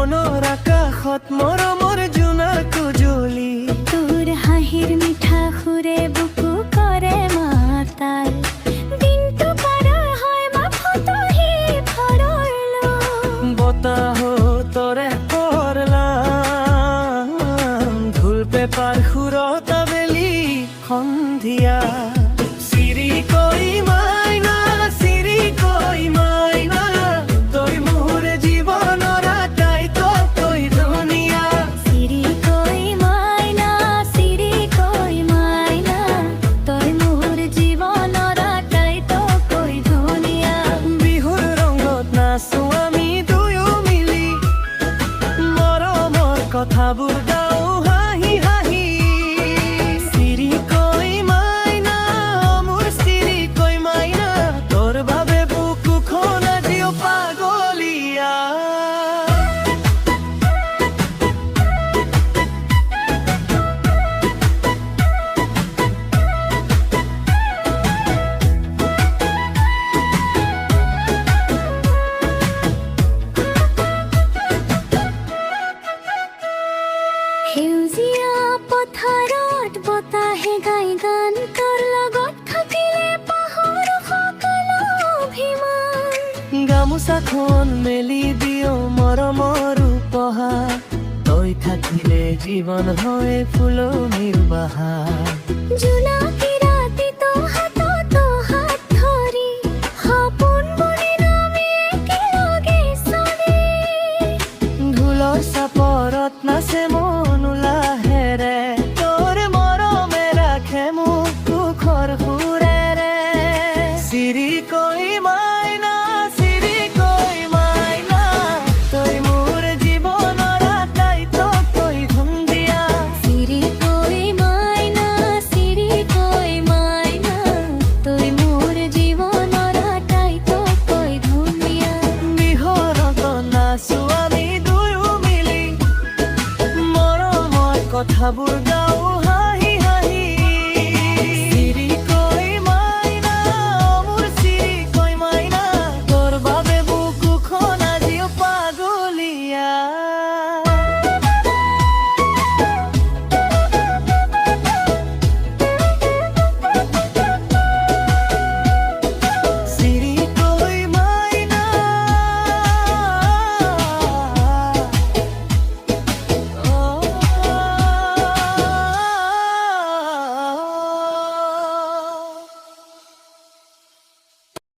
মনৰ আকাশত মৰমৰ জোনাৰ কুজলি তোৰ হাঁহিৰ মিঠা সুৰে বুকু কৰে মাতাল দিনটো পাৰ হয় মাফতহি ভৰলো বতাহতৰে পৰলাম ঢোল পেপাৰ সুৰত আবেলি সন্ধিয়া চিৰি কৈ মাইনা চিৰি কৈ মাইনা তই মোৰ জীৱনৰ আটাইতকৈ ধুনীয়া চিৰি কৈ মাইনা চিৰি কৈ মাইনা তই মোৰ জীৱনৰ আটাইতকৈ ধুনীয়া বিহুৰ ৰঙত নাচো আমি দুয়ো মিলি মৰমৰ কথাবোৰ গাওঁ হাঁহি হাঁহি চিৰি কৈ মাইনা মোৰ চিৰি কৈ মাইনা তোৰ বাবে বুকুখন আজিও পাগলীয়া সেউজীয়া পথাৰত বতাহে গাই গান তোৰ লগত থাকিলে পাহৰো সকলো অভিমান গামোচাখন মেলি দিওঁ মৰমৰ উপহাৰ তই থাকিলে জীৱন হয় ফুলনিৰ বাহাৰ জোনাকী ৰাতিটো হাতত হাত ধৰি সপোন বুনিম আমি একেলগে চলি ঢোলৰ চাপৰত নাচে মন উলাহেৰে তোৰ মৰমে ৰাখে মোক সুখৰ সুৰেৰে চিৰি কৈ মাইনা চিৰি কৈ মাইনা তই মোৰ জীৱনৰ আটাইতকৈ ধুনীয়া চিৰি কৈ মাইনা চিৰি কৈ মাইনা তই মোৰ জীৱনৰ আটাইতকৈ ধুনীয়া বিহৰত নাচো আমি দুয়ো মিলি মৰমৰ কথাবোৰ